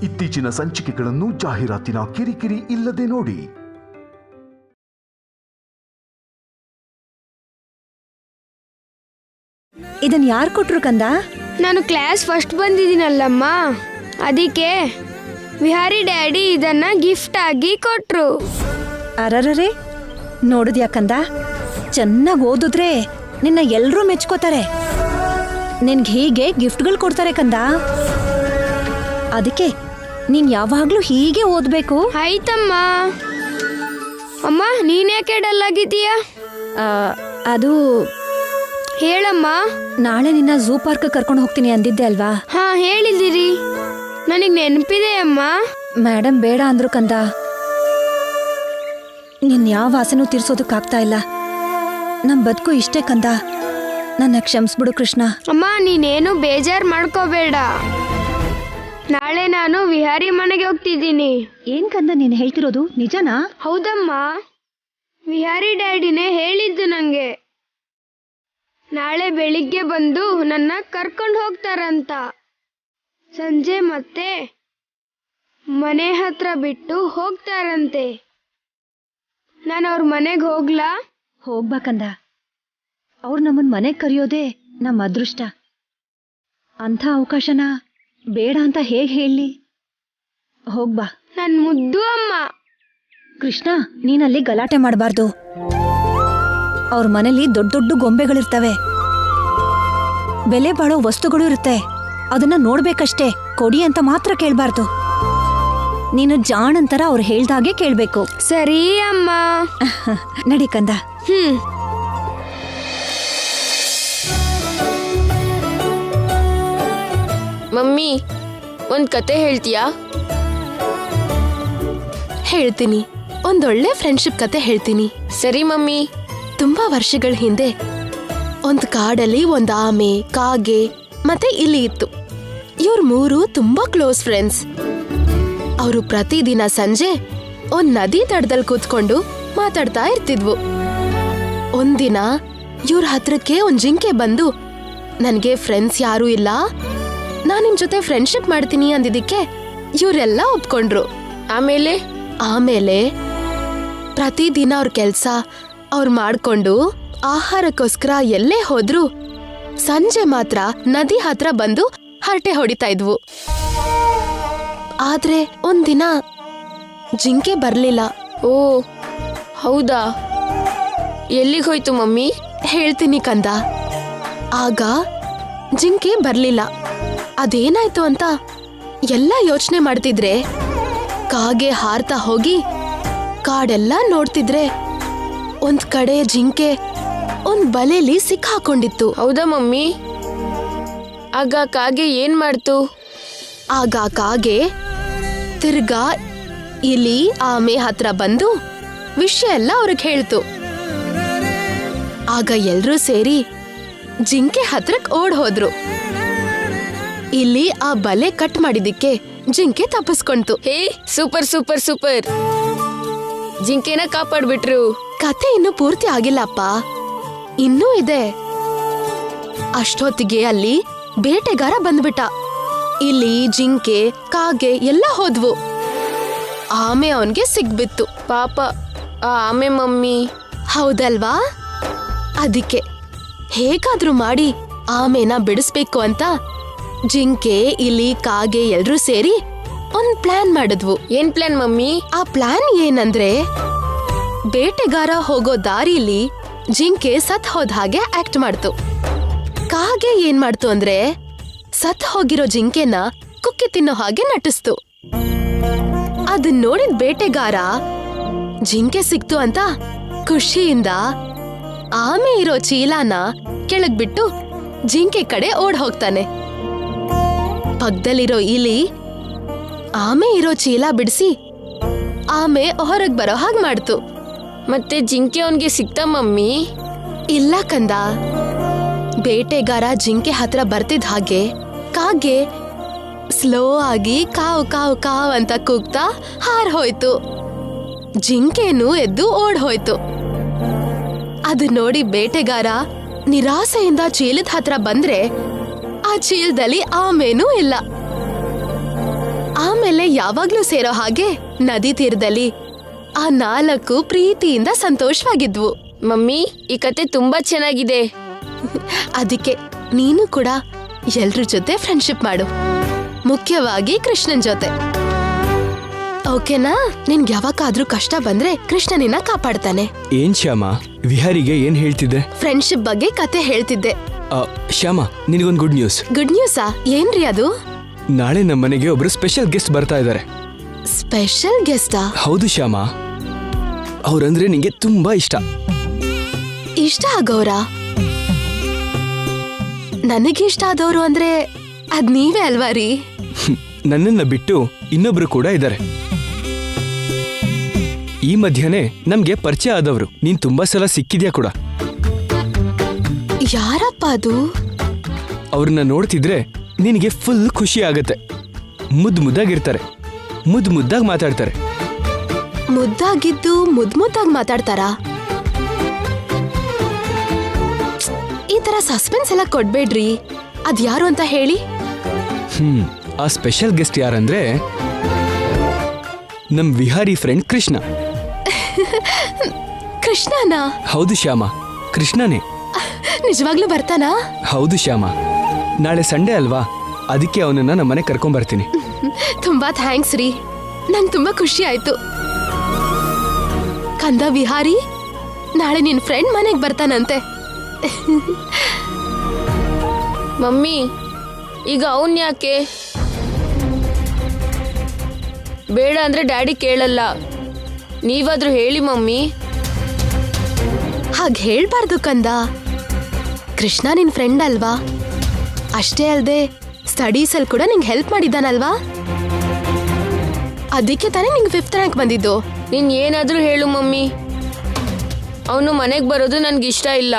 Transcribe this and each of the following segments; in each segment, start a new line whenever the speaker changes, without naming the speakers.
ಇತ್ತೀಚಿನ ಸಂಚಿಕೆಗಳನ್ನು ಜಾಹೀರಾತಿನ ಕಿರಿಕಿರಿ ಇಲ್ಲದೆ ನೋಡಿ.
ಇದನ್ ಯಾರು ಕೊಟ್ರು ಕಂದ?
ನಾನು ಕ್ಲಾಸ್ ಫಸ್ಟ್ ಬಂದಿದ್ದೀನಲ್ಲಮ್ಮ, ಅದಕ್ಕೆ ವಿಹಾರಿ ಡ್ಯಾಡಿ ಇದನ್ನ ಗಿಫ್ಟ್ ಆಗಿ ಕೊಟ್ರು.
ಅರರರೆ, ನೋಡಿದ್ಯಾ ಕಂದ, ಚೆನ್ನಾಗಿ ಓದಿದ್ರೆ ನಿನ್ನ ಎಲ್ಲರೂ ಮೆಚ್ಕೋತಾರೆ. ನಿನ್ಗೆ ಹೀಗೆ ಗಿಫ್ಟ್ಗಳು ಕೊಡ್ತಾರೆ ಕಂದ. ಅದಕ್ಕೆ ನೀನ್ ಯಾವಾಗ್ಲೂ ಹೀಗೆ ಓದ್ಬೇಕು.
ಆಯ್ತಮ್ಮ. ಅಮ್ಮ, ನೀನ್ಯಾಕೆ ಡಲ್ ಆಗಿದ್ದೀಯಾ?
ಅದು
ಹೇಳಮ್ಮ.
ನಾಳೆ ನಿನ್ನ ಝೂ ಪಾರ್ಕ್ ಕರ್ಕೊಂಡು ಹೋಗ್ತೀನಿ ಅಂದಿದ್ದೆ ಅಲ್ವಾ?
ಹಾ, ಹೇಳಿದಿರಿ, ನನಗೆ ನೆನಪಿದೆ ಅಮ್ಮ.
ಮೇಡಮ್ ಬೇಡ ಅಂದ್ರು ಕಂದ. ನಿನ್ ಯಾವ ಆಸೆನೂ ತೀರ್ಸೋದಕ್ಕಾಗ್ತಾ ಇಲ್ಲ. ನಮ್ ಬದುಕು ಇಷ್ಟೇ ಕಂದ, ನನ್ನ ಕ್ಷಮಿಸ್ಬಿಡು ಕೃಷ್ಣ.
ಅಮ್ಮ, ನೀನೇನು ಬೇಜಾರು ಮಾಡ್ಕೋಬೇಡ. ನಾಳೆ ನಾನು ವಿಹಾರಿ ಮನೆಗೆ ಹೋಗ್ತಿದ್ದೀನಿ.
ಏನ್ ಕಂದ ನೀನ್ ಹೇಳ್ತಿರೋದು, ನಿಜನಾ?
ಹೌದಮ್ಮ, ವಿಹಾರಿ ಡ್ಯಾಡಿನೇ ಹೇಳಿದ್ದು ನಂಗೆ. ನಾಳೆ ಬೆಳಿಗ್ಗೆ ಬಂದು ನನ್ನ ಕರ್ಕೊಂಡು ಹೋಗ್ತಾರಂತ. ಸಂಜೆ ಮತ್ತೆ ಮನೆ ಹತ್ರ ಬಿಟ್ಟು ಹೋಗ್ತಾರಂತೆ. ನಾನು ಅವ್ರ ಮನೆಗೆ ಹೋಗ್ಲಾ?
ಹೋಗ್ಬಾ ಕಂದ. ಅವ್ರು ನಮ್ಮನ್ ಮನೆಗ್ ಕರೆಯೋದೇ ನಮ್ಮ ಅದೃಷ್ಟ. ಅಂಥ ಅವಕಾಶನ ಬೇಡ ಅಂತ ಹೇಗ್ ಹೇಳಿ? ಹೋಗ್ಬಾ.
ನನ್ ಮುದ್ದು ಅಮ್ಮ.
ಕೃಷ್ಣ, ನೀನಲ್ಲಿ ಗಲಾಟೆ ಮಾಡಬಾರ್ದು. ಅವ್ರ ಮನೇಲಿ ದೊಡ್ಡ ದೊಡ್ಡ ಗೊಂಬೆಗಳಿರ್ತವೆ, ಬೆಲೆ ಬಾಳೋ ವಸ್ತುಗಳು ಇರುತ್ತೆ. ಅದನ್ನ ನೋಡ್ಬೇಕಷ್ಟೇ, ಕೊಡಿ ಅಂತ ಮಾತ್ರ ಕೇಳ್ಬಾರ್ದು. ನೀನು ಜಾಣಂತರ ಅವ್ರು ಹೇಳ್ದಾಗೆ ಕೇಳ್ಬೇಕು.
ಸರಿ ಅಮ್ಮ.
ನಡಿ ಕಂದ.
ಮಮ್ಮಿ, ಒಂದ್ ಕತೆ ಹೇಳ್ತೀಯಾ? ಹೇಳ್ತೀನಿ, ಒಂದೊಳ್ಳೆ ಫ್ರೆಂಡ್ಶಿಪ್ ಕತೆ ಹೇಳ್ತೀನಿ. ಸರಿ ಮಮ್ಮಿ. ತುಂಬಾ ವರ್ಷಗಳ ಹಿಂದೆ ಒಂದ್ ಕಾಡಲ್ಲಿ ಒಂದ್ ಆಮೆ, ಕಾಗೆ ಮತ್ತೆ ಇಲಿ ಇತ್ತು. ಇವ್ರ ಮೂರು ತುಂಬಾ ಕ್ಲೋಸ್ ಫ್ರೆಂಡ್ಸ್. ಅವರು ಪ್ರತಿದಿನ ಸಂಜೆ ಒಂದ್ ನದಿ ತಡದಲ್ಲಿ ಕೂತ್ಕೊಂಡು ಮಾತಾಡ್ತಾ ಇರ್ತಿದ್ವು. ಒಂದಿನ ಇವ್ರ ಹತ್ರಕ್ಕೆ ಒಂದ್ ಜಿಂಕೆ ಬಂದು, ನನ್ಗೆ ಫ್ರೆಂಡ್ಸ್ ಯಾರೂ ಇಲ್ಲ, ನಾನ್ ನಿಮ್ ಜೊತೆ ಫ್ರೆಂಡ್ಶಿಪ್ ಮಾಡ್ತೀನಿ ಅಂದಿದ್ದಕ್ಕೆ ಇವರೆಲ್ಲ ಒಪ್ಕೊಂಡ್ರು. ಆಮೇಲೆ ಪ್ರತಿದಿನ ಅವ್ರ ಕೆಲ್ಸ ಅವ್ರು ಮಾಡ್ಕೊಂಡು ಆಹಾರಕ್ಕೋಸ್ಕರ ಎಲ್ಲೇ ಹೋದ್ರು ಸಂಜೆ ಮಾತ್ರ ನದಿ ಹತ್ರ ಬಂದು ಹರಟೆ ಹೊಡಿತಾ ಇದ್ವು. ಆದ್ರೆ ಒಂದಿನ ಜಿಂಕೆ ಬರ್ಲಿಲ್ಲ.
ಓ ಹೌದಾ? ಎಲ್ಲಿಗೆ ಹೋಯ್ತು ಮಮ್ಮಿ?
ಹೇಳ್ತೀನಿ ಕಂದ. ಆಗ ಜಿಂಕೆ ಬರ್ಲಿಲ್ಲ. ಅದೇನಾಯ್ತು ಅಂತ ಎಲ್ಲ ಯೋಚನೆ ಮಾಡ್ತಿದ್ರೆ ಕಾಗೆ ಹಾರ್ತಾ ಹೋಗಿ ಕಾಡೆಲ್ಲ ನೋಡ್ತಿದ್ರೆ ಒಂದ್ ಕಡೆ ಜಿಂಕೆ ಒಂದ್ ಬಲೆಲಿ ಸಿಕ್ಕಾಕೊಂಡಿತ್ತು.
ಹೌದಾ ಮಮ್ಮಿ? ಆಗ ಕಾಗೆ ಏನ್ ಮಾಡ್ತು?
ಆಗ ಕಾಗೆ ತಿರ್ಗಾ ಇಲಿ ಆಮೆ ಹತ್ರ ಬಂದು ವಿಷಯ ಎಲ್ಲ ಅವ್ರಿಗೆ ಹೇಳ್ತು. ಆಗ ಎಲ್ರೂ ಸೇರಿ ಜಿಂಕೆ ಹತ್ರಕ್ ಓಡ್ ಹೋದ್ರು. ಇಲ್ಲಿ ಆ ಬಲೆ ಕಟ್ ಮಾಡಿದಿಕ್ಕೆ ಜಿಂಕೆ ತಪ್ಪಿಸ್ಕೊಂತು.
ಹೇ, ಸೂಪರ್ ಸೂಪರ್ ಸೂಪರ್, ಜಿಂಕೆನ ಕಾಪಾಡ್ಬಿಟ್ರು.
ಕತೆ ಇನ್ನು ಪೂರ್ತಿ ಆಗಿಲ್ಲಪ್ಪ, ಇನ್ನೂ ಇದೆ. ಅಷ್ಟೊತ್ತಿಗೆ ಅಲ್ಲಿ ಬೇಟೆಗಾರ ಬಂದ್ಬಿಟ್ಟ. ಇಲ್ಲಿ ಜಿಂಕೆ, ಕಾಗೆ ಎಲ್ಲ ಹೋದ್ವು. ಆಮೆ ಅವನ್ಗೆ ಸಿಗ್ಬಿತ್ತು.
ಪಾಪ ಆ ಆಮೆ ಮಮ್ಮಿ.
ಹೌದಲ್ವಾ? ಅದಕ್ಕೆ ಹೇಗಾದ್ರೂ ಮಾಡಿ ಆಮೆನ ಬಿಡಿಸ್ಬೇಕು ಅಂತ ಜಿಂಕೆ, ಇಲಿ, ಕಾಗೆ ಎಲ್ರೂ ಸೇರಿ ಒಂದ್ ಪ್ಲಾನ್ ಮಾಡಿದ್ವು.
ಏನ್ ಪ್ಲಾನ್ ಮಮ್ಮಿ?
ಆ ಪ್ಲಾನ್ ಏನಂದ್ರೆ, ಬೇಟೆಗಾರ ಹೋಗೋ ದಾರಿಲಿ ಜಿಂಕೆ ಸತ್ ಹೋದ ಹಾಗೆ ಆಕ್ಟ್ ಮಾಡ್ತು. ಕಾಗೆ ಏನ್ ಮಾಡ್ತು ಅಂದ್ರೆ ಸತ್ ಹೋಗಿರೋ ಜಿಂಕೆನ ಕುಕ್ಕಿ ತಿನ್ನೋ ಹಾಗೆ ನಟಿಸ್ತು. ಅದನ್ ನೋಡಿದ ಬೇಟೆಗಾರ ಜಿಂಕೆ ಸಿಕ್ತು ಅಂತ ಖುಷಿಯಿಂದ ಆಮೆ ಇರೋ ಚೀಲಾನ ಕೆಳಗ್ ಬಿಟ್ಟು ಜಿಂಕೆ ಕಡೆ ಓಡ್ ಹೋಗ್ತಾನೆ. ಪಕ್ಕದಲ್ಲಿರೋ ಇಲಿ ಆಮೆ ಇರೋ ಚೀಲ ಬಿಡಿಸಿ ಆಮೆ ಹೊರಗ್ ಬರೋ ಹಾಗೆ ಮಾಡ್ತು.
ಮತ್ತೆ ಜಿಂಕೆ ಅವನ್ಗೆ ಸಿಕ್ತಾ ಮಮ್ಮಿ?
ಇಲ್ಲ ಕಂದ. ಬೇಟೆಗಾರ ಜಿಂಕೆ ಹತ್ರ ಬರ್ತಿದ್ ಹಾಗೆ ಕಾಗೆ ಸ್ಲೋ ಆಗಿ ಕಾವ್ ಕಾವ್ ಕಾವ್ ಅಂತ ಕೂಗ್ತಾ ಹಾರ್ ಹೋಯ್ತು. ಜಿಂಕೆನೂ ಎದ್ದು ಓಡ್ ಹೋಯ್ತು. ಅದು ನೋಡಿ ಬೇಟೆಗಾರ ನಿರಾಸೆಯಿಂದ ಚೀಲದ ಹತ್ರ ಬಂದ್ರೆ ಆ ಚೀಲದಲ್ಲಿ ಆಮೇನೂ ಇಲ್ಲ. ಆಮೇಲೆ ಯಾವಾಗ್ಲೂ ಸೇರೋ ಹಾಗೆ ನದಿ ತೀರದಲ್ಲಿ ಆ 4 ಪ್ರೀತಿಯಿಂದ ಸಂತೋಷವಾಗಿದ್ವು.
ಮಮ್ಮಿ, ಈ ಕತೆ ತುಂಬಾ ಚೆನ್ನಾಗಿದೆ.
ಅದಕ್ಕೆ ನೀನು ಕೂಡ ಎಲ್ರ ಜೊತೆ ಫ್ರೆಂಡ್ಶಿಪ್ ಮಾಡು, ಮುಖ್ಯವಾಗಿ ಕೃಷ್ಣನ್ ಜೊತೆ. ಓಕೆನಾ? ನಿನ್ಗೆ ಯಾವಾಗಾದ್ರೂ ಕಷ್ಟ ಬಂದ್ರೆ ಕೃಷ್ಣ ನಿನ್ನ ಕಾಪಾಡ್ತಾನೆ.
ಏನ್ ಶ್ಯಾಮ, ವಿಹಾರಿಗೆ ಏನ್ ಹೇಳ್ತಿದ್ದೆ?
ಫ್ರೆಂಡ್ಶಿಪ್ ಬಗ್ಗೆ ಕತೆ ಹೇಳ್ತಿದ್ದೆ.
ಶ್ಯಾಮ, ನಿನಗೊಂದು ಗುಡ್ ನ್ಯೂಸ್.
ಗುಡ್ ನ್ಯೂಸಾ? ಏನ್ರಿ ಅದು?
ನಾಳೆ ನಮ್ಮನೆಗೆ ಒಬ್ರು ಸ್ಪೆಷಲ್ ಗೆಸ್ಟ್ ಬರ್ತಾ ಇದ್ದಾರೆ.
ಸ್ಪೆಷಲ್ ಗೆಸ್ಟಾ?
ಹೌದು ಶ್ಯಾಮ, ಅವ್ರಂದ್ರೆ ನಿಂಗೆ ತುಂಬಾ ಇಷ್ಟ.
ಇಷ್ಟ ಆಗೋರಾ? ನನಗೆ ಇಷ್ಟ ಆದವರು ಅಂದ್ರೆ ಅದ್ ನೀವೇ ಅಲ್ವಾ ರೀ?
ನನ್ನನ್ನ ಬಿಟ್ಟು ಇನ್ನೊಬ್ರು ಕೂಡ ಇದ್ದಾರೆ. ಈ ಮಧ್ಯನೇ ನಮ್ಗೆ ಪರಿಚಯ ಆದವರು. ನೀನ್ ತುಂಬಾ ಸಲ ಸಿಕ್ಕಿದ್ಯಾ ಕೂಡ.
ಯಾರಪ್ಪ ಅದು?
ಅವ್ರನ್ನ ನೋಡ್ತಿದ್ರೆ ನಿನಗೆ ಫುಲ್ ಖುಷಿ ಆಗತ್ತೆ. ಮುದ್ದಾಗಿರ್ತಾರೆ, ಮುದ್ದಾಗಿ ಮಾತಾಡ್ತಾರೆ.
ಮುದ್ದಾಗಿದ್ದು ಮುದ್ದಾಗಿ ಮಾತಾಡ್ತಾರಾ? ಈ ತರ ಸಸ್ಪೆನ್ಸ್ ಎಲ್ಲ ಕೊಡ್ಬೇಡ್ರಿ. ಅದ್ಯಾರು ಅಂತ ಹೇಳಿ.
ಆ ಸ್ಪೆಷಲ್ ಗೆಸ್ಟ್ ಯಾರಂದ್ರೆ ನಮ್ ವಿಹಾರಿ ಫ್ರೆಂಡ್ ಕೃಷ್ಣ.
ಕೃಷ್ಣನಾ?
ಹೌದು ಶ್ಯಾಮ, ಕೃಷ್ಣನೇ.
ನಿಜವಾಗ್ಲೂ ಬರ್ತಾನಾ?
ಹೌದು ಶ್ಯಾಮ, ನಾಳೆ ಸಂಡೇ ಅಲ್ವಾ, ಅದಕ್ಕೆ ಅವನನ್ನ ನಮ್ಮನೆ ಕರ್ಕೊಂಡ್ ಬರ್ತೀನಿ.
ತುಂಬಾ ಥ್ಯಾಂಕ್ಸ್ ರೀ, ನಂಗೆ ತುಂಬಾ ಖುಷಿ ಆಯ್ತು. ಕಂದ ವಿಹಾರಿ, ನಾಳೆ ನಿನ್ ಫ್ರೆಂಡ್ ಮನೆಗ್ ಬರ್ತಾನಂತೆ.
ಮಮ್ಮಿ, ಈಗ ಅವನ್ ಯಾಕೆ? ಬೇಡ ಅಂದ್ರೆ ಡ್ಯಾಡಿ ಕೇಳಲ್ಲ. ನೀವಾದ್ರೂ ಹೇಳಿ ಮಮ್ಮಿ.
ಹಾಗೆ ಹೇಳ್ಬಾರ್ದು ಕಂದ. ಕೃಷ್ಣ ನಿನ್ ಫ್ರೆಂಡ್ ಅಲ್ವಾ? ಅಷ್ಟೇ ಅಲ್ದೆ ಸ್ಟಡೀಸ್ ಅಲ್ಲಿ ಕೂಡ ನಿಂಗೆ ಹೆಲ್ಪ್ ಮಾಡಿದ್ದಾನಲ್ವಾ? ಅದಕ್ಕೆ ತಾನೇ ನಿಂಗೆ 5th ರ್ಯಾಂಕ್ ಬಂದಿದ್ದು.
ನೀನ್ ಏನಾದ್ರೂ ಹೇಳು ಮಮ್ಮಿ, ಅವನು ಮನೆಗ್ ಬರೋದು ನನ್ಗಿಷ್ಟ ಇಲ್ಲ.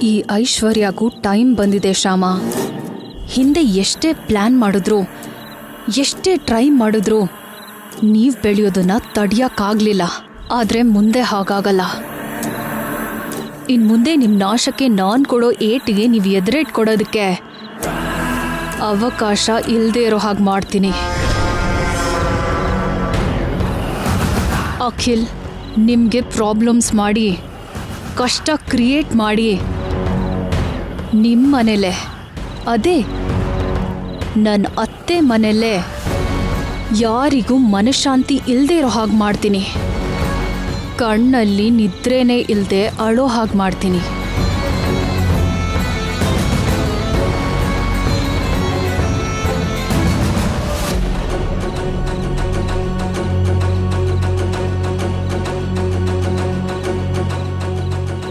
ಈ ಐಶ್ವರ್ಯಗೂ ಟೈಮ್ ಬಂದಿದೆ ಶ್ಯಾಮ. ಹಿಂದೆ ಎಷ್ಟೇ ಪ್ಲಾನ್ ಮಾಡಿದ್ರು, ಎಷ್ಟೇ ಟ್ರೈ ಮಾಡಿದ್ರು ನೀವು ಬೆಳೆಯೋದನ್ನ ತಡೆಯೋಕ್ಕಾಗಲಿಲ್ಲ. ಆದರೆ ಮುಂದೆ ಹಾಗಾಗಲ್ಲ. ಇನ್ನು ಮುಂದೆ ನಿಮ್ಮ ನಾಶಕ್ಕೆ ನಾನು ಕೊಡೋ ಏಟಿಗೆ ನೀವು ಎದುರೇಟ್ಕೊಡೋದಕ್ಕೆ ಅವಕಾಶ ಇಲ್ಲದೆ ಇರೋ ಹಾಗೆ ಮಾಡ್ತೀನಿ. ಅಖಿಲ್ ನಿಮಗೆ ಪ್ರಾಬ್ಲಮ್ಸ್ ಮಾಡಿ, ಕಷ್ಟ ಕ್ರಿಯೇಟ್ ಮಾಡಿ, ನಿಮ್ಮ ಮನೇಲೆ, ಅದೇ ನನ್ನ ಅತ್ತೆ ಮನೆಯಲ್ಲೇ ಯಾರಿಗೂ ಮನಃಶಾಂತಿ ಇಲ್ಲದೆ ಇರೋ ಹಾಗೆ ಮಾಡ್ತೀನಿ. ಕಣ್ಣಲ್ಲಿ ನಿದ್ರೇನೇ ಇಲ್ಲದೆ ಅಳೋ ಹಾಗೆ ಮಾಡ್ತೀನಿ.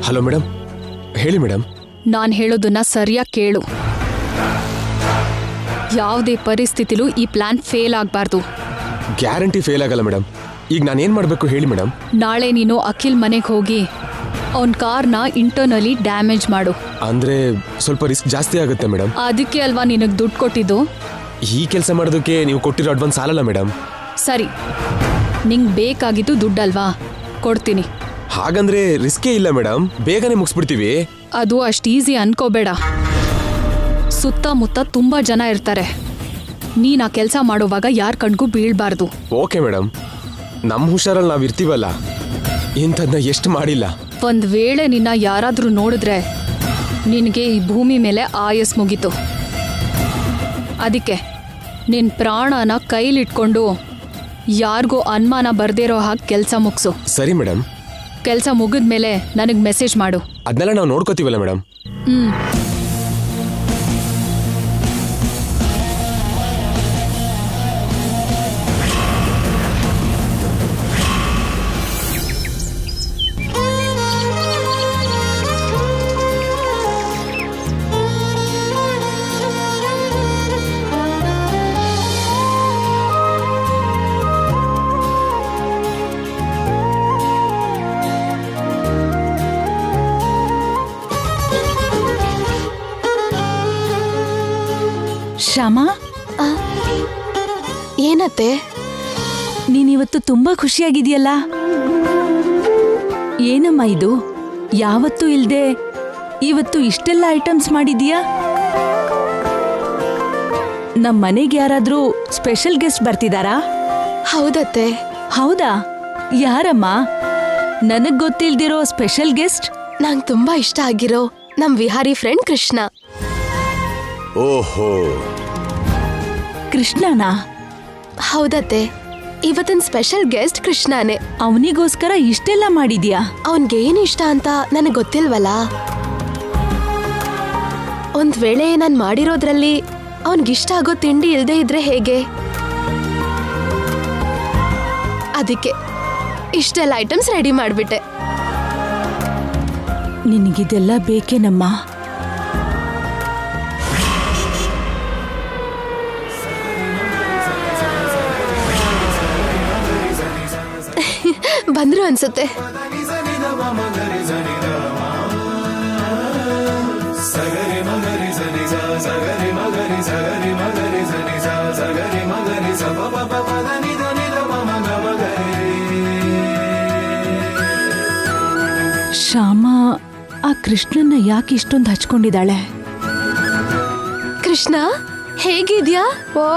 ಹಲೋ ಮೇಡಮ್, ಹೇಳಿ ಮೇಡಮ್.
ನಾನು ಹೇಳೋದನ್ನ ಸರಿಯಾಗಿ ಕೇಳು. ಯಾವುದೇ ಪರಿಸ್ಥಿತಿಲೂ ಈ ಪ್ಲಾನ್ ಫೇಲ್ ಆಗಬಾರ್ದು.
ಗ್ಯಾರಂಟಿ ಫೇಲ್ ಆಗಲ್ಲ ಮೇಡಮ್. ಈಗ ನಾನೇನು ಮಾಡಬೇಕು ಹೇಳಿ ಮೇಡಮ್.
ನಾಳೆ ನೀನು ಅಖಿಲ್ ಮನೆಗೆ ಹೋಗಿ ಅವನ ಕಾರ್ನ ಇಂಟರ್ನಲಿ ಡ್ಯಾಮೇಜ್ ಮಾಡು.
ಅಂದರೆ ಸ್ವಲ್ಪ ರಿಸ್ಕ್ ಜಾಸ್ತಿ ಆಗುತ್ತೆ ಮೇಡಮ್.
ಅದಕ್ಕೆ ಅಲ್ವಾ ನಿನಗೆ ದುಡ್ಡು ಕೊಟ್ಟಿದ್ದು.
ಈ ಕೆಲಸ ಮಾಡೋದಕ್ಕೆ ನೀವು ಕೊಟ್ಟಿರೋ ಅಡ್ವಾನ್ಸ್ ಸಾಲಲ್ಲ ಮೇಡಮ್.
ಸರಿ, ನಿಂಗೆ ಬೇಕಾಗಿದ್ದು ದುಡ್ಡಲ್ವಾ, ಕೊಡ್ತೀನಿ.
ಹಾಗಂದ್ರೆ ರಿಸ್ಕೇ ಇಲ್ಲ ಮೇಡಮ್, ಬೇಗನೆ ಮುಗಿಸ್ಬಿಡ್ತೀವಿ.
ಅದು ಅಷ್ಟು ಈಸಿ ಅನ್ಕೋಬೇಡ. ಸುತ್ತಮುತ್ತ ತುಂಬ ಜನ ಇರ್ತಾರೆ. ನೀನು ಆ ಕೆಲಸ ಮಾಡುವಾಗ ಯಾರ ಕಣ್ಗೂ ಬೀಳ್ಬಾರ್ದು.
ಓಕೆ ಮೇಡಮ್, ನಮ್ಮ ಹುಷಾರಲ್ಲಿ ನಾವು ಇರ್ತೀವಲ್ಲ, ಇಂಥದ್ದನ್ನ ಎಷ್ಟು ಮಾಡಿಲ್ಲ.
ಒಂದು ವೇಳೆ ನಿನ್ನ ಯಾರಾದರೂ ನೋಡಿದ್ರೆ ನಿನಗೆ ಈ ಭೂಮಿ ಮೇಲೆ ಆಯಸ್ ಮುಗೀತು. ಅದಕ್ಕೆ ನಿನ್ನ ಪ್ರಾಣನ ಕೈಲಿಟ್ಕೊಂಡು ಯಾರಿಗೂ ಅನುಮಾನ ಬರ್ದಿರೋ ಹಾಗೆ ಕೆಲಸ ಮುಗಿಸು.
ಸರಿ ಮೇಡಮ್.
ಕೆಲಸ ಮುಗಿದ್ಮೇಲೆ ನನಗೆ ಮೆಸೇಜ್ ಮಾಡು.
ಅದನ್ನೆಲ್ಲ ನಾವು ನೋಡ್ಕೋತೀವಲ್ಲ ಮೇಡಮ್.
ಶ್ಯಾಮ,
ಏನತ್ತೆ?
ನೀನಿವತ್ತು ತುಂಬಾ ಖುಷಿಯಾಗಿದೆಯಲ್ಲ. ಏನಮ್ಮ ಇದು? ಯಾವತ್ತೂ ಇಲ್ದೆ ಇವತ್ತು ಇಷ್ಟೆಲ್ಲ ಐಟಮ್ಸ್ ಮಾಡಿದೀಯಾ? ನಮ್ ಮನೆಗೆ ಯಾರಾದ್ರೂ ಸ್ಪೆಷಲ್ ಗೆಸ್ಟ್ ಬರ್ತಿದಾರಾ?
ಹೌದತ್ತೆ.
ಹೌದಾ? ಯಾರಮ್ಮ? ನನಗ್ ಗೊತ್ತಿಲ್ದಿರೋ ಸ್ಪೆಷಲ್ ಗೆಸ್ಟ್?
ನಂಗ್ ತುಂಬಾ ಇಷ್ಟ ಆಗಿರೋ ನಮ್ ವಿಹಾರಿ ಫ್ರೆಂಡ್ ಕೃಷ್ಣ.
ಓಹೋ,
ಕೃಷ್ಣನಾ?
ಹೌದತ್ತೆ, ಇವತ್ತಿನ ಸ್ಪೆಷಲ್ ಗೆಸ್ಟ್ ಕೃಷ್ಣನೇ.
ಅವನಿಗೋಸ್ಕರ ಇಷ್ಟೆಲ್ಲ ಮಾಡಿದ್ಯಾ?
ಅವನ್ಗೇನ್ ಇಷ್ಟ ಅಂತ ನನಗ್ ಗೊತ್ತಿಲ್ವಲ್ಲ. ಒಂದ್ ವೇಳೆ ನಾನ್ ಮಾಡಿರೋದ್ರಲ್ಲಿ ಅವನ್ಗಿಷ್ಟ ಆಗೋ ತಿಂಡಿ ಇಲ್ದೇ ಇದ್ರೆ ಹೇಗೆ? ಅದಕ್ಕೆ ಇಷ್ಟೆಲ್ಲ ಐಟಮ್ಸ್ ರೆಡಿ ಮಾಡ್ಬಿಟ್ಟೆ.
ನಿನಗಿದೆಲ್ಲ ಬೇಕೇನಮ್ಮ?
ಬಂದ್ರು ಅನ್ಸುತ್ತೆ.
ಶ್ಯಾಮ ಆ ಕೃಷ್ಣನ್ನ ಯಾಕೆ ಇಷ್ಟೊಂದು ಹಚ್ಕೊಂಡಿದ್ದಾಳೆ?
ಕೃಷ್ಣ, ಹೇಗಿದ್ಯಾ?
ಓ,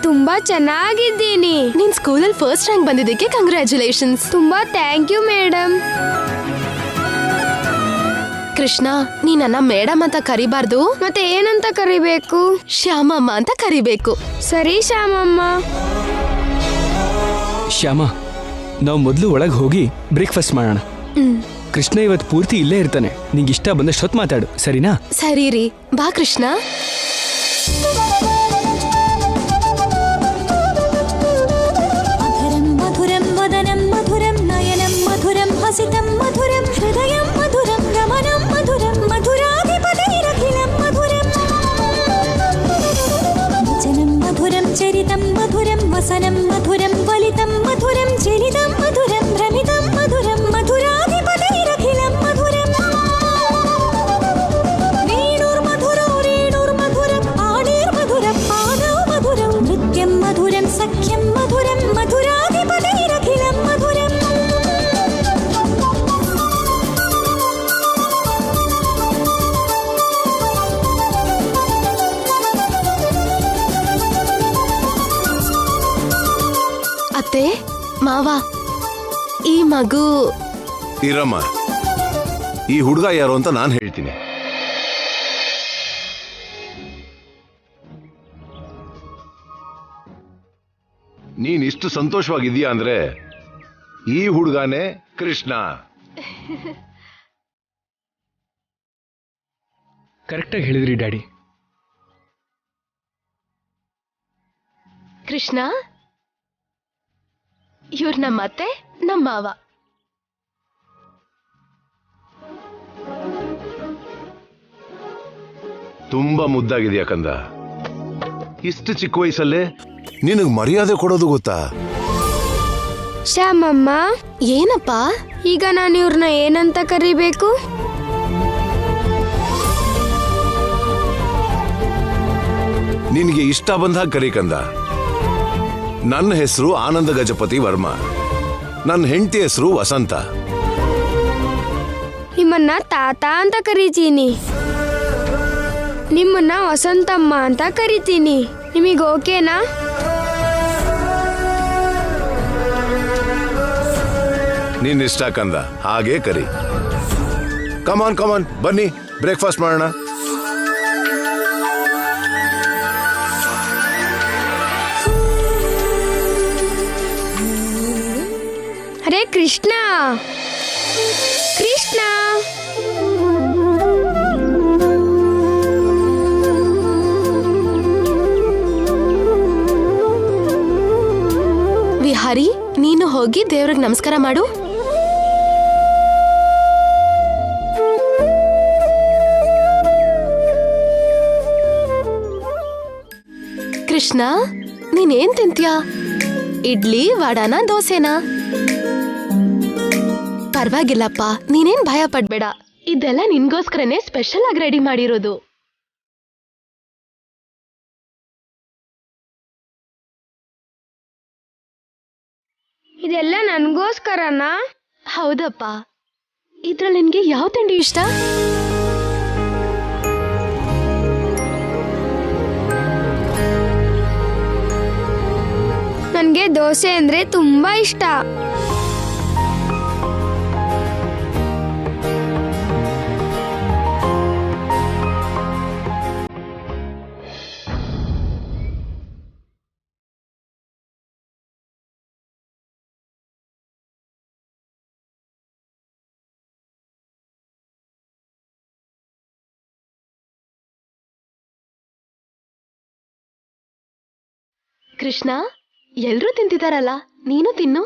ತುಂಬಾ ಚೆನ್ನಾಗಿದ್ದೀನಿ.
ನೀನ್ ಸ್ಕೂಲಲ್ಲಿ ಫಸ್ಟ್ ರ್ಯಾಂಕ್ ಬಂದಿದ್ದಕ್ಕೆ ಕಂಗ್ರ್ಯಾಚುಲೇಷನ್ಸ್.
ತುಂಬಾ ಥ್ಯಾಂಕ್ ಯು ಮೇಡಮ್.
ಕೃಷ್ಣ, ನೀ ನನ್ನ ಮೇಡಮ್ ಅಂತ ಕರಿಬಾರ್ದು.
ಮತ್ತೆ ಏನಂತ ಕರಿಬೇಕು?
ಶ್ಯಾಮಮ್ಮ ಅಂತ ಕರಿಬೇಕು.
ಸರಿ ಶ್ಯಾಮಮ್ಮ.
ಶ್ಯಾಮ, ನಾವು ಮೊದಲು ಒಳಗೆ ಹೋಗಿ ಬ್ರೇಕ್ಫಾಸ್ಟ್ ಮಾಡೋಣ. ಕೃಷ್ಣ ಇವತ್ತು ಪೂರ್ತಿ ಇಲ್ಲೇ ಇರ್ತಾನೆ. ನಿಂಗೆ ಇಷ್ಟ ಬಂದಷ್ಟೊತ್ತು ಮಾತಾಡು, ಸರಿನಾ?
ಸರಿ ರೀ, ಬಾ ಕೃಷ್ಣ.
मधुरं वदनं मधुरं नयनं मधुरं हसितं मधुरं हृदयं मधुरं गमनं मधुरं मधुराधिपतिरखिलं मधुरं वचनं मधुरं चरितं मधुरं वसनं मधुरं वलितं मधुरं चलितं मधुरं भ्रमितं मधुरं मधुराधिपतिरखिलं मधुरं वेणुर्मधुरो रेणुर्मधुरम् आणिर्मधुरम् आदौ मधुरं नृत्यं मधुरं सख्यं मधुरं मधुराधिपतिरखिलं मधुरम्
ಅತ್ತೆ, ಮಾವ, ಈ ಮಗು
ಇರಮ್ಮ, ಈ ಹುಡುಗ ಯಾರು ಅಂತ ನಾನು ಹೇಳ್ತೀನಿ. ನೀನ್ ಇಷ್ಟು ಸಂತೋಷವಾಗಿದೀಯಾ ಅಂದ್ರೆ ಈ ಹುಡುಗನೇ ಕೃಷ್ಣ.
ಕರೆಕ್ಟಾಗಿ ಹೇಳಿದ್ರಿ ಡ್ಯಾಡಿ.
ಕೃಷ್ಣ, ಇವ್ರು ನಮ್ಮ ಅತ್ತೆ, ನಮ್ಮ ಮಾವ.
ತುಂಬಾ ಮುದ್ದಾಗಿದೆಯಾ ಕಂದ. ಇಷ್ಟು ಚಿಕ್ಕ ವಯಸ್ಸಲ್ಲೇ ನಿನಗ್ ಮರ್ಯಾದೆ ಕೊಡೋದು ಗೊತ್ತಾ?
ಶ್ಯಾಮಮ್ಮ,
ಏನಪ್ಪ?
ಈಗ ನಾನು ಇವ್ರನ್ನ ಏನಂತ ಕರಿಬೇಕು?
ನಿನಗೆ ಇಷ್ಟ ಬಂದಾಗ ಕರಿ ಕಂದ. ನನ್ನ ಹೆಸರು ಆನಂದ ಗಜಪತಿ ವರ್ಮಾ. ನನ್ನ ಹೆಂಡತಿ ಹೆಸರು ವಸಂತ.
ನಿಮ್ಮನ್ನ ತಾತ ಅಂತ ಕರಿತೀನಿ. ನಿಮ್ಮನ್ನ ವಸಂತಮ್ಮ ಅಂತ ಕರಿತೀನಿ. ನಿಮಗೆ ಓಕೆನಾ?
ನಿನ್ನ ಇಷ್ಟ ಕಂದ, ಹಾಗೆ ಕರಿ. ಕಮಾನ್ ಕಮಾನ್, ಬನ್ನಿ ಬ್ರೇಕ್ಫಾಸ್ಟ್ ಮಾಡೋಣ.
ಅರೆ ಕೃಷ್ಣ, ಕೃಷ್ಣ.
ವಿಹಾರಿ, ನೀನು ಹೋಗಿ ದೇವ್ರಿಗೆ ನಮಸ್ಕಾರ ಮಾಡು. ಕೃಷ್ಣ, ನೀನೇನ್ ತಿಂತ್ಯಾ? ಇಡ್ಲಿ, ವಡಾನ, ದೋಸೆನಾ? ಪರವಾಗಿಲ್ಲಪ್ಪ, ನೀನೇನ್ ಭಯ ಪಡ್ಬೇಡ. ಇದೆಲ್ಲ ನಿನ್ಗೋಸ್ಕರನೇ ಸ್ಪೆಷಲ್ ಆಗಿ ರೆಡಿ ಮಾಡಿರೋದು.
ಇದೆಲ್ಲ ನನಗೋಸ್ಕರನಾ?
ಹೌದಪ್ಪ. ಇದ್ರಲ್ಲಿ ನಿನ್ಗೆ ಯಾವ ತಿಂಡಿ ಇಷ್ಟ?
ನನಗೆ ದೋಸೆ ಅಂದ್ರೆ ತುಂಬಾ ಇಷ್ಟ.
ಕೃಷ್ಣ, ಎಲ್ರೂ ತಿಂತಿದಾರಲ್ಲ, ನೀನು ತಿನ್ನು.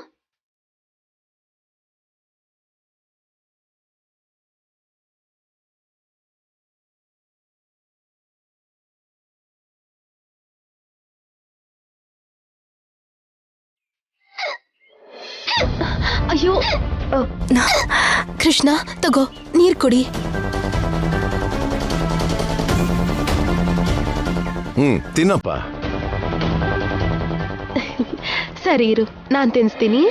ಅಯ್ಯೋ, ಕೃಷ್ಣ ತಗೋ, ನೀರ್ ಕುಡಿ.
ತಿನ್ನಪ್ಪ.
ಸರಿ ಇರು, ನಾನ್ ತಿನ್ಸ್ತೀನಿ.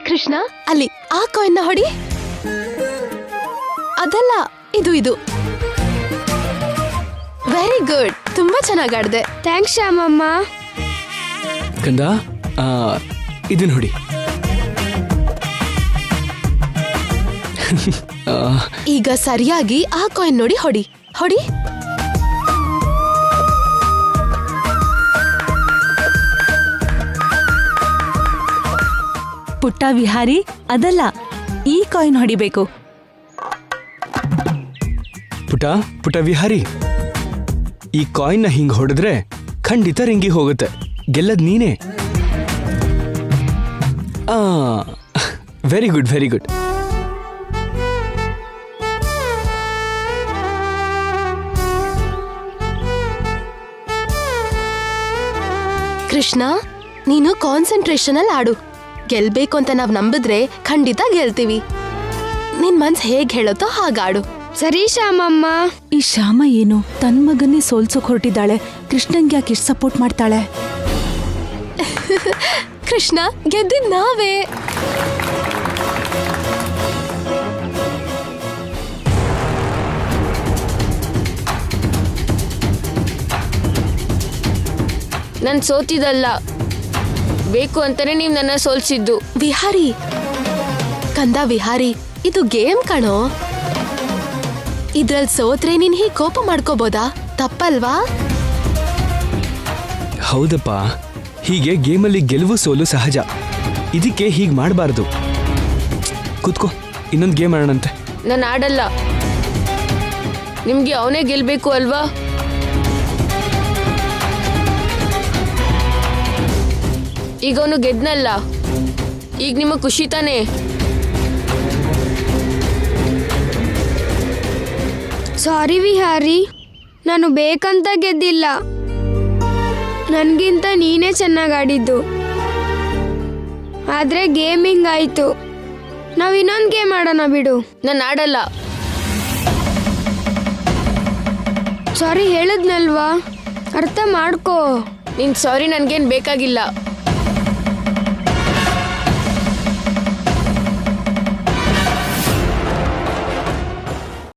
ಕೃಷ್ಣ, ಅಲ್ಲಿ ಆ ಕಾಯಿನ್ನ ಹೊಡಿ. ಅದಲ್ಲ, ಇದು. ವೆರಿ ಗುಡ್, ತುಂಬಾ ಚೆನ್ನಾಗಾಡ್ದೆ.
ಥ್ಯಾಂಕ್ಸ್ ಶ್ಯಾಮಮ್ಮ.
ಕಂದ, ಇದನ್ನ ಹೊಡಿ.
ಈಗ ಸರಿಯಾಗಿ ಆ ಕಾಯಿನ್ ನೋಡಿ ಹೊಡಿ.
ಪುಟ್ಟ ವಿಹಾರಿ, ಅದಲ್ಲ, ಈ ಕಾಯಿನ್ ಹೊಡಿಬೇಕು.
ಪುಟ ವಿಹಾರಿ, ಈ ಕಾಯಿನ್ನ ಹಿಂಗ್ ಹೊಡೆದ್ರೆ ಖಂಡಿತ ರಿಂಗಿ ಹೋಗುತ್ತೆ. ಗೆಲ್ಲದ್ ನೀನೇ. Very good.
ಕೃಷ್ಣ, ನೀನು ಕಾನ್ಸಂಟ್ರೇಷನ್ ಅಲ್ಲಿ ಆಡು. ಗೆಲ್ಬೇಕು ಅಂತ ನಾವ್ ನಂಬಿದ್ರೆ ಖಂಡಿತ ಗೆಲ್ತೀವಿ. ನಿನ್ ಮನ್ಸ್ ಹೇಗ್ ಹೇಳುತ್ತೋ ಹಾಗಾಡು.
ಸರಿ ಶ್ಯಾಮಮ್ಮ.
ಈ ಶ್ಯಾಮ ಏನು ತನ್ ಮಗನ್ನೇ ಸೋಲ್ಸೋಕ್ ಹೊರಟಿದ್ದಾಳೆ. ಕೃಷ್ಣನ್ಗೆ ಯಾಕೆ ಇಷ್ಟು ಸಪೋರ್ಟ್ ಮಾಡ್ತಾಳೆ?
ಕೃಷ್ಣ, ಗೆದ್ದಿದ್ ನಾವೇ.
ನನ್ ಸೋತಿದಲ್ಲ, ಬೇಕು ಅಂತಾನೆ ನೀವ್ ನನ್ನ ಸೋಲ್ಸಿದ್ದು.
ವಿಹಾರಿ, ಕಂದ ವಿಹಾರಿ, ಇದು ಗೇಮ್ ಕಣೋ. ಇದ್ರಲ್ಲಿ ಸೋತ್ರೆ ನೀನ್ ಹೀಗ್ ಕೋಪ ಮಾಡ್ಕೋಬೋದಾ? ತಪ್ಪಲ್ವಾ?
ಹೌದಪ್ಪ, ಹೀಗೆ ಗೇಮಲ್ಲಿ ಗೆಲುವು ಸೋಲು ಸಹಜ. ಇದಕ್ಕೆ ಹೀಗ್ ಮಾಡಬಾರ್ದು. ಕೂತ್ಕೋ, ಇನ್ನೊಂದು ಗೇಮ್ ಆಡೋಣಂತೆ.
ನಾನು ಆಡಲ್ಲ. ನಿಮ್ಗೆ ಅವನೇ ಗೆಲ್ಬೇಕು ಅಲ್ವಾ? ಈಗ ಅವನು ಗೆದ್ನಲ್ಲ, ಈಗ ನಿಮಗೆ ಖುಷಿ ತಾನೇ?
ಸಾರಿ ವಿಹಾರಿ, ನಾನು ಬೇಕಂತ ಗೆದ್ದಿಲ್ಲ. ನನ್ಗಿಂತ ನೀನೇ ಚೆನ್ನಾಗಿ ಆಡಿದ್ದು. ಆದ್ರೆ ಗೇಮಿಂಗ್ ಆಯ್ತು. ನಾವ್ ಇನ್ನೊಂದು ಗೇಮ್ ಆಡೋಣ ಬಿಡು.
ನಾನು ಆಡಲ್ಲ.
ಸಾರಿ ಹೇಳಿದ್ನಲ್ವಾ, ಅರ್ಥ ಮಾಡ್ಕೋ.
ನಿನ್ ಸಾರಿ ನನ್ಗೇನ್ ಬೇಕಾಗಿಲ್ಲ.